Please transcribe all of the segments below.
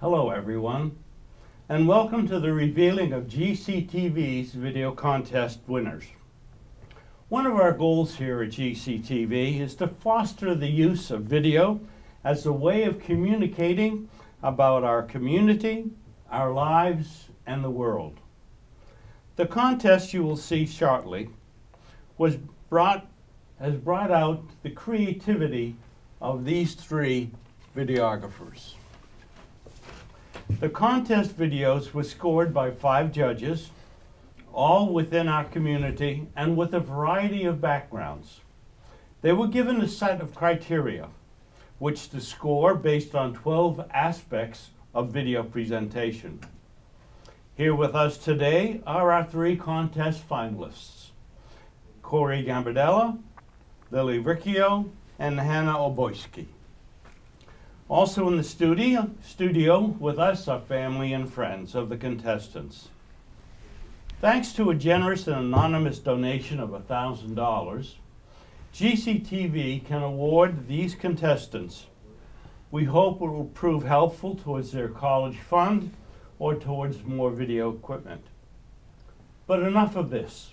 Hello everyone, and welcome to the revealing of GCTV's video contest winners. One of our goals here at GCTV is to foster the use of video as a way of communicating about our community, our lives, and the world. The contest you will see shortly has brought out the creativity of these three videographers. The contest videos were scored by 5 judges, all within our community and with a variety of backgrounds. They were given a set of criteria, which to score based on 12 aspects of video presentation. Here with us today are our 3 contest finalists, Corey Gambardella, Lily Riccio, and Hannah Oboyski. Also in the studio with us are family and friends of the contestants. Thanks to a generous and anonymous donation of $1,000, GCTV can award these contestants. We hope it will prove helpful towards their college fund or towards more video equipment. But enough of this.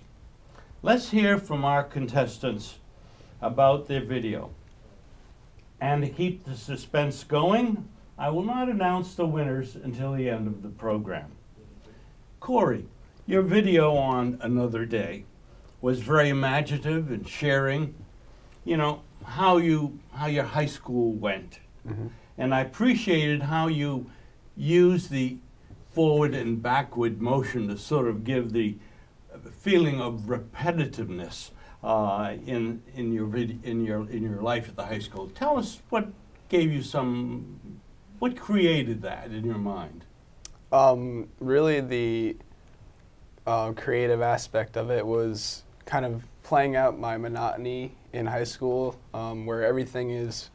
Let's hear from our contestants about their video. And to keep the suspense going, I will not announce the winners until the end of the program. Corey, your video on Another Day was very imaginative in sharing, how your high school went. Mm-hmm. And I appreciated how you used the forward and backward motion to sort of give the feeling of repetitiveness in your life at the high school. Tell us what created that in your mind? Really the creative aspect of it was kind of playing out my monotony in high school, where everything is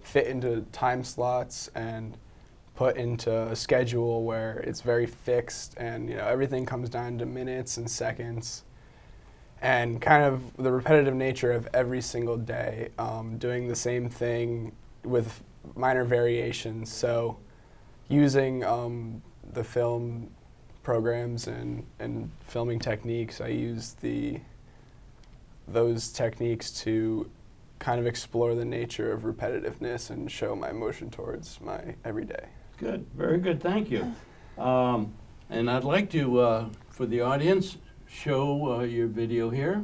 fit into time slots and put into a schedule where it's very fixed, and everything comes down to minutes and seconds, and kind of the repetitive nature of every single day, doing the same thing with minor variations. So using the film programs and filming techniques, I used those techniques to kind of explore the nature of repetitiveness and show my emotion towards my everyday. Good, very good, thank you. And I'd like to, for the audience, show your video here.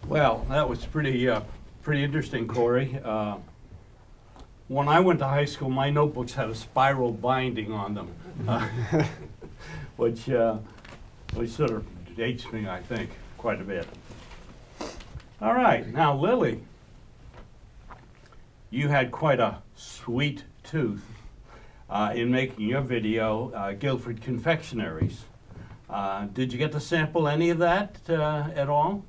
Well, that was pretty interesting, Corey. When I went to high school, my notebooks had a spiral binding on them, which sort of dates me, I think, quite a bit. All right, now Lily, you had quite a sweet tooth in making your video, Guilford Confectionaries. Did you get to sample any of that at all?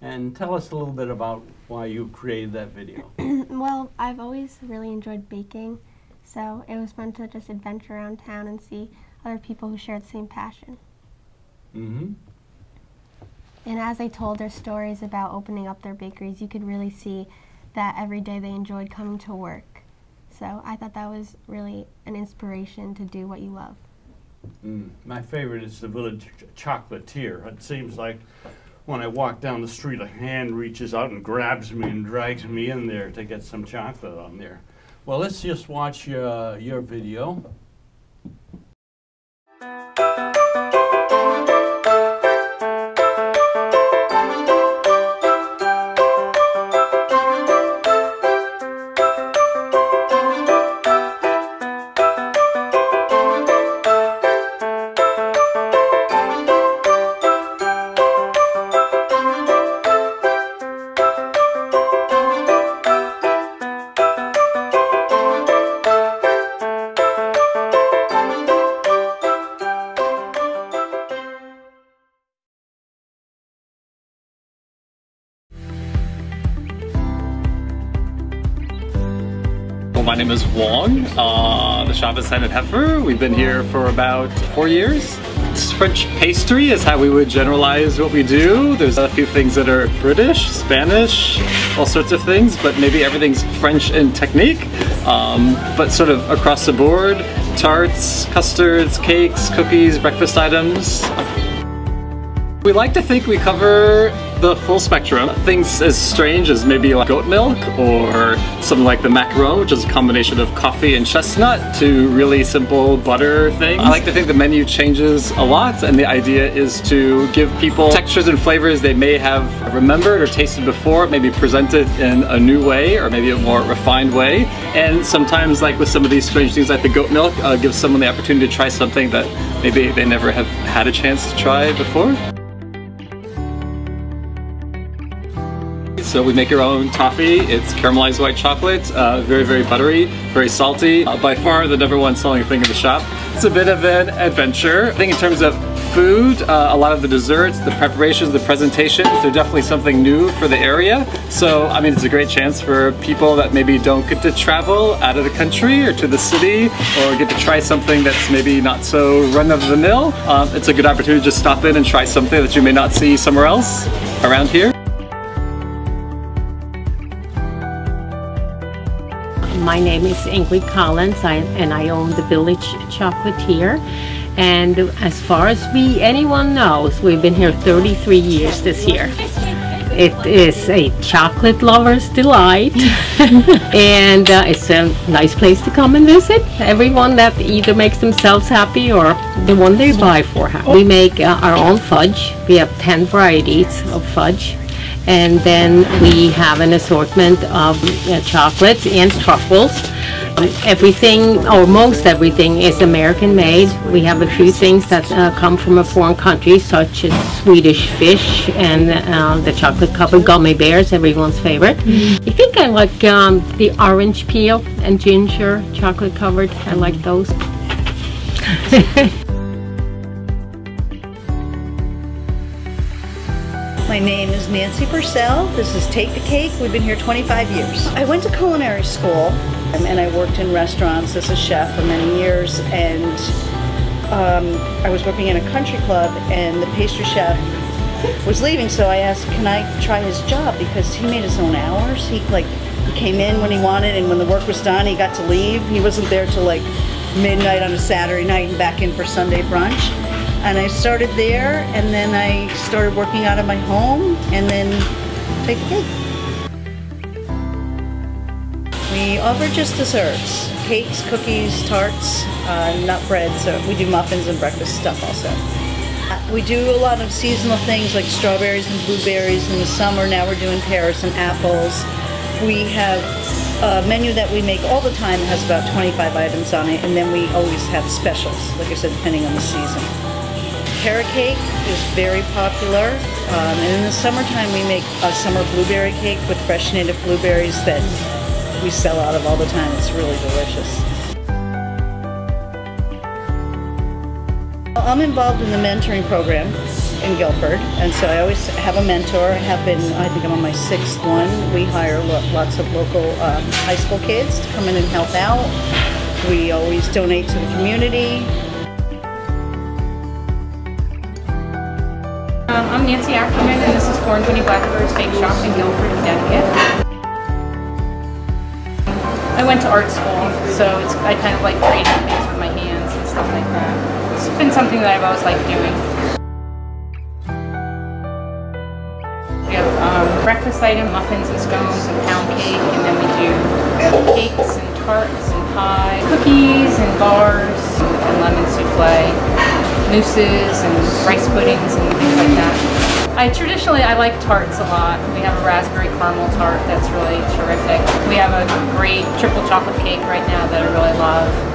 And tell us a little bit about why you created that video. Well, I've always really enjoyed baking, so it was fun to just adventure around town and see other people who shared the same passion. Mm-hmm. And as they told their stories about opening up their bakeries, you could really see that every day they enjoyed coming to work. So I thought that was really an inspiration to do what you love. My favorite is the village chocolatier. It seems like when I walk down the street, a hand reaches out and grabs me and drags me in there to get some chocolate on there. Well, let's just watch your video. My name is Wong. The shop is Simon Heifer. We've been here for about 4 years. French pastry is how we would generalize what we do. There's a few things that are British, Spanish, all sorts of things, but maybe everything's French in technique. But sort of across the board, tarts, custards, cakes, cookies, breakfast items. We like to think we cover the full spectrum. Things as strange as maybe like goat milk or something like the macaron, which is a combination of coffee and chestnut, to really simple butter things. I like to think the menu changes a lot, and the idea is to give people textures and flavors they may have remembered or tasted before, maybe presented in a new way or maybe a more refined way. And sometimes, like with some of these strange things like the goat milk, gives someone the opportunity to try something that maybe they never have had a chance to try before. So we make our own toffee. It's caramelized white chocolate, very, very buttery, very salty. By far the #1 selling thing in the shop. It's a bit of an adventure. I think in terms of food, a lot of the desserts, the preparations, the presentations, they're definitely something new for the area. So, I mean, it's a great chance for people that maybe don't get to travel out of the country or to the city, or get to try something that's maybe not so run-of-the-mill. It's a good opportunity to just stop in and try something that you may not see somewhere else around here. My name is Ingrid Collins, and I own the Village Chocolatier. And as far as anyone knows, we've been here 33 years this year. It is a chocolate lover's delight, and it's a nice place to come and visit. Everyone that either makes themselves happy or the one they buy for happy. We make our own fudge. We have 10 varieties of fudge. And then we have an assortment of chocolates and truffles. Everything, or most everything, is American made. We have a few things that come from a foreign country, such as Swedish fish and the chocolate covered gummy bears, everyone's favorite. I think I like the orange peel and ginger chocolate covered. I like those. My name is Nancy Purcell. This is Take the Cake. We've been here 25 years. I went to culinary school and I worked in restaurants as a chef for many years, and I was working in a country club and the pastry chef was leaving, so I asked, can I try his job, because he made his own hours. He came in when he wanted, and when the work was done he got to leave. He wasn't there till like midnight on a Saturday night and back in for Sunday brunch. And I started there, and then I started working out of my home, and then Take the Cake. We offer just desserts, cakes, cookies, tarts, nut bread, so we do muffins and breakfast stuff also. We do a lot of seasonal things like strawberries and blueberries in the summer. Now we're doing pears and apples. We have a menu that we make all the time that has about 25 items on it, and then we always have specials, like I said, depending on the season. Carrot cake is very popular, and in the summertime we make a summer blueberry cake with fresh native blueberries that we sell out of all the time. It's really delicious. I'm involved in the mentoring program in Guilford, and so I always have a mentor. I have been, I think I'm on my 6th one. We hire lots of local high school kids to come in and help out. We always donate to the community. I'm Nancy Ackerman, and this is 420 Blackbird's Bake Shop in Guilford, Connecticut. I went to art school, so I kind of like creating things with my hands and stuff like that. It's been something that I've always liked doing. We have breakfast item, muffins and scones and pound cake, and then we do cakes and tarts and pie, cookies and bars and lemon souffle, mousses and rice puddings and things like that. Traditionally, I like tarts a lot. We have a raspberry caramel tart that's really terrific. We have a great triple chocolate cake right now that I really love.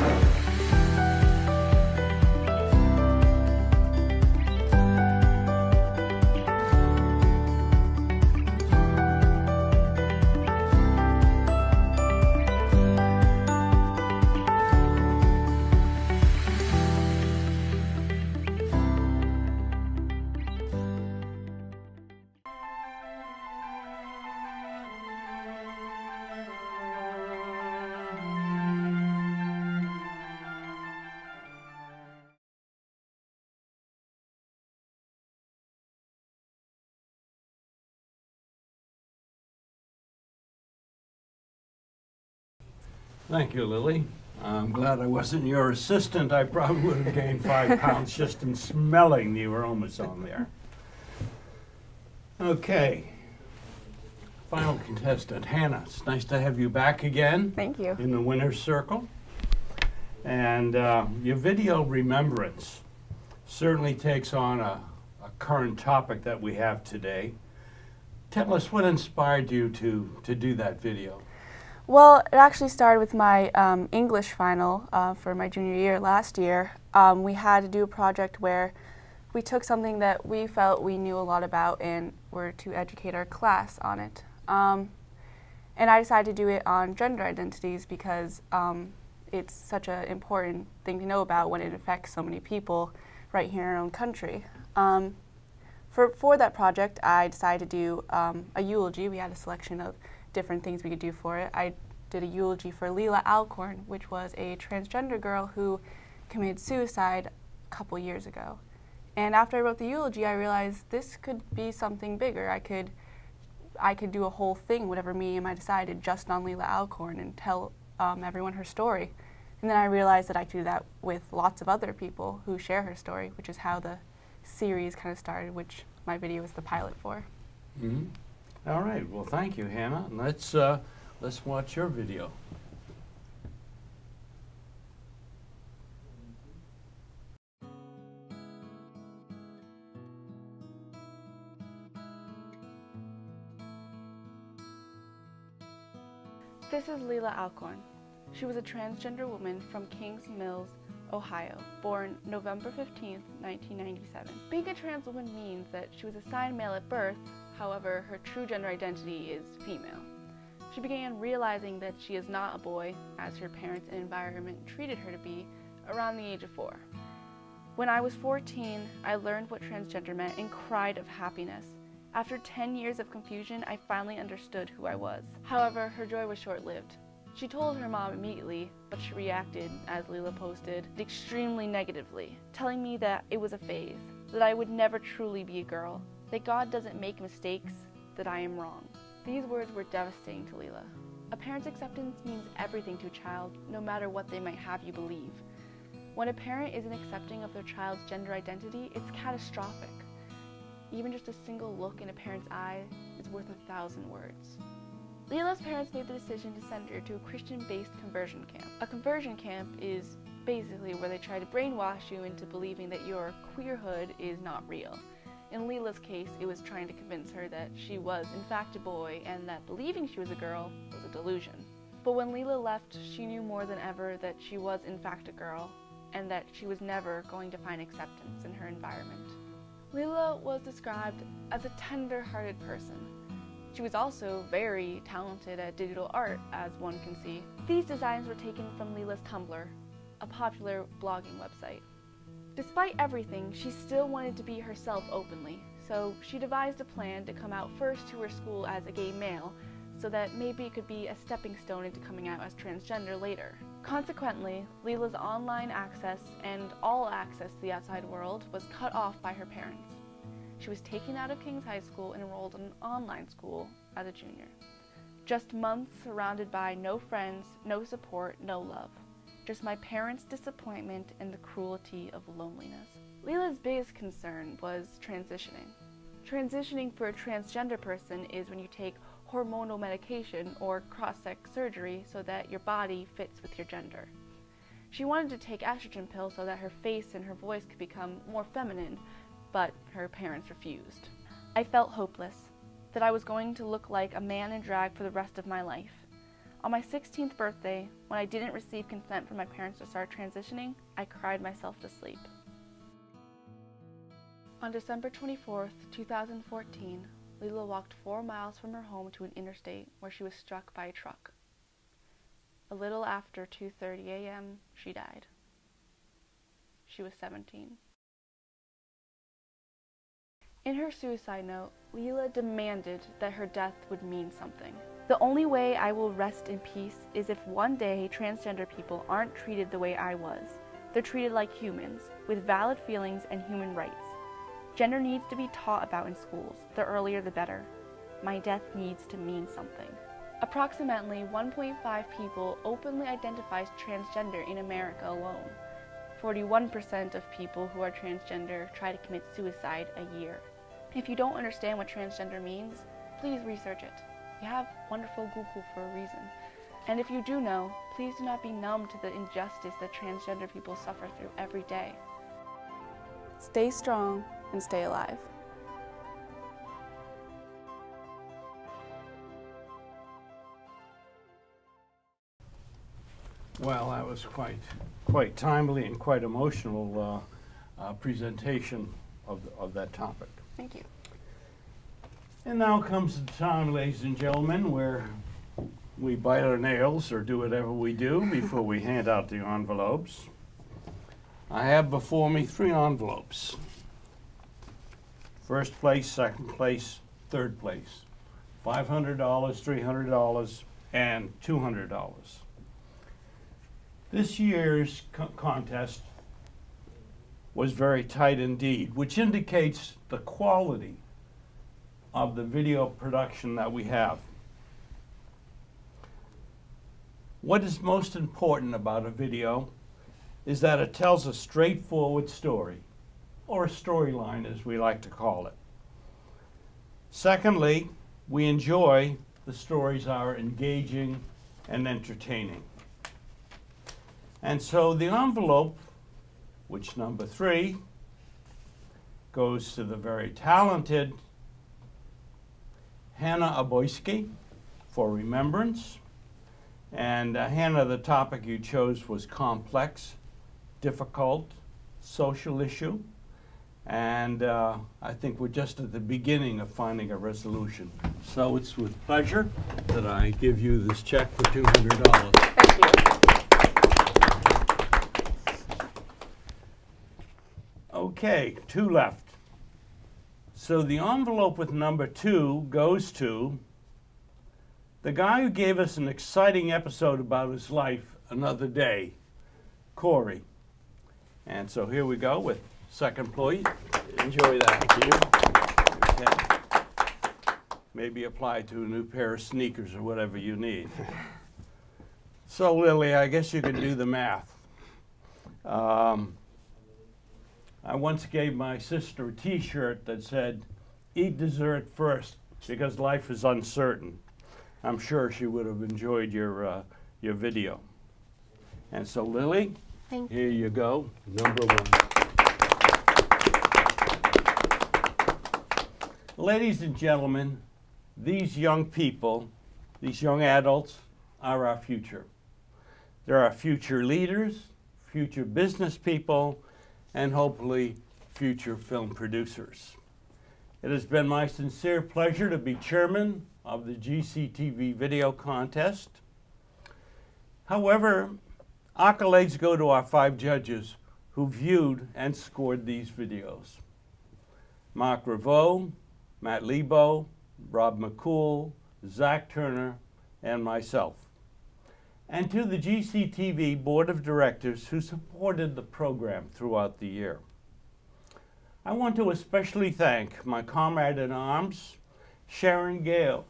Thank you, Lily. I'm glad I wasn't your assistant. I probably would have gained 5 pounds just in smelling the aromas on there. Okay. Final contestant, Hannah. It's nice to have you back again. Thank you. In the winner's circle. And your video remembrance certainly takes on a current topic that we have today. Tell us what inspired you to do that video. Well, it actually started with my English final for my junior year last year. We had to do a project where we took something that we felt we knew a lot about and were to educate our class on it. And I decided to do it on gender identities because it's such an important thing to know about when it affects so many people right here in our own country. For that project, I decided to do a eulogy. We had a selection of different things we could do for it. I did a eulogy for Leela Alcorn, which was a transgender girl who committed suicide a couple years ago. And after I wrote the eulogy, I realized this could be something bigger. I could do a whole thing, whatever medium I decided, just on Leela Alcorn and tell everyone her story. And then I realized that I could do that with lots of other people who share her story, which is how the series kind of started, which my video was the pilot for. Mm-hmm. All right. Well, thank you, Hannah. And let's watch your video. This is Leela Alcorn. She was a transgender woman from Kings Mills, Ohio, born November 15, 1997. Being a trans woman means that she was assigned male at birth. However, her true gender identity is female. She began realizing that she is not a boy, as her parents and environment treated her to be, around the age of 4. When I was 14, I learned what transgender meant and cried of happiness. After 10 years of confusion, I finally understood who I was. However, her joy was short-lived. She told her mom immediately, but she reacted, as Leela posted, extremely negatively, telling me that it was a phase, that I would never truly be a girl, that God doesn't make mistakes, that I am wrong. These words were devastating to Leela. A parent's acceptance means everything to a child, no matter what they might have you believe. When a parent isn't accepting of their child's gender identity, it's catastrophic. Even just a single look in a parent's eye is worth 1,000 words. Leela's parents made the decision to send her to a Christian-based conversion camp. A conversion camp is basically where they try to brainwash you into believing that your queerhood is not real. In Leela's case, it was trying to convince her that she was in fact a boy and that believing she was a girl was a delusion. But when Leela left, she knew more than ever that she was in fact a girl and that she was never going to find acceptance in her environment. Leela was described as a tender-hearted person. She was also very talented at digital art, as one can see. These designs were taken from Leela's Tumblr, a popular blogging website. Despite everything, she still wanted to be herself openly, so she devised a plan to come out first to her school as a gay male, so that maybe it could be a stepping stone into coming out as transgender later. Consequently, Leela's online access and all access to the outside world was cut off by her parents. She was taken out of King's High School and enrolled in an online school as a junior. Just months surrounded by no friends, no support, no love. Just my parents' disappointment and the cruelty of loneliness. Leela's biggest concern was transitioning. Transitioning for a transgender person is when you take hormonal medication or cross-sex surgery so that your body fits with your gender. She wanted to take estrogen pills so that her face and her voice could become more feminine, but her parents refused. I felt hopeless, that I was going to look like a man in drag for the rest of my life. On my 16th birthday, when I didn't receive consent from my parents to start transitioning, I cried myself to sleep. On December 24th, 2014, Leela walked 4 miles from her home to an interstate where she was struck by a truck. A little after 2:30 a.m., she died. She was 17. In her suicide note, Leela demanded that her death would mean something. The only way I will rest in peace is if one day transgender people aren't treated the way I was. They're treated like humans, with valid feelings and human rights. Gender needs to be taught about in schools. The earlier the better. My death needs to mean something. Approximately 1.5 people openly identify as transgender in America alone. 41% of people who are transgender try to commit suicide a year. If you don't understand what transgender means, please research it. You have wonderful Google for a reason. And if you do know, please do not be numb to the injustice that transgender people suffer through every day. Stay strong and stay alive. Well, that was quite timely and quite emotional presentation of that topic. Thank you. And now comes the time, ladies and gentlemen, where we bite our nails or do whatever we do before we hand out the envelopes. I have before me 3 envelopes. First place, second place, third place. $500, $300, and $200. This year's contest was very tight indeed, which indicates the quality of the video production that we have. What is most important about a video is that it tells a straightforward story, or a storyline as we like to call it. Secondly, we enjoy the stories are engaging and entertaining. And so the envelope, which number 3, goes to the very talented Hannah Aboyski for remembrance. And Hannah, the topic you chose was complex, difficult, social issue. And I think we're just at the beginning of finding a resolution. So it's with pleasure that I give you this check for $200. Thank you. Okay, 2 left. So the envelope with number 2 goes to the guy who gave us an exciting episode about his life another day, Corey. And so here we go with second place. Enjoy that. Thank you. Okay. Maybe apply to a new pair of sneakers or whatever you need. So Lily, I guess you can do the math. I once gave my sister a t-shirt that said, "Eat dessert first, because life is uncertain." I'm sure she would have enjoyed your video. And so Lily, Thank you. Here you go, number 1. Ladies and gentlemen, these young people, these young adults, are our future. They're our future leaders, future business people, and hopefully future film producers. It has been my sincere pleasure to be chairman of the GCTV video contest. However, accolades go to our 5 judges who viewed and scored these videos. Mark Reveau, Matt Lebo, Rob McCool, Zach Turner, and myself. And to the GCTV Board of Directors who supported the program throughout the year. I want to especially thank my comrade in arms, Shannon Gale,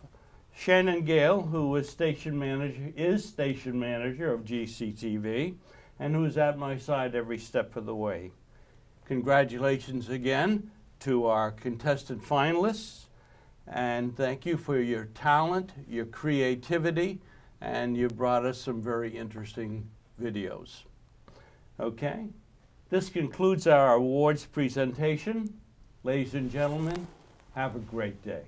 who is station manager of GCTV, and who is at my side every step of the way. Congratulations again to our contestant finalists, and thank you for your talent, your creativity, and you brought us some very interesting videos. Okay, this concludes our awards presentation. Ladies and gentlemen, have a great day.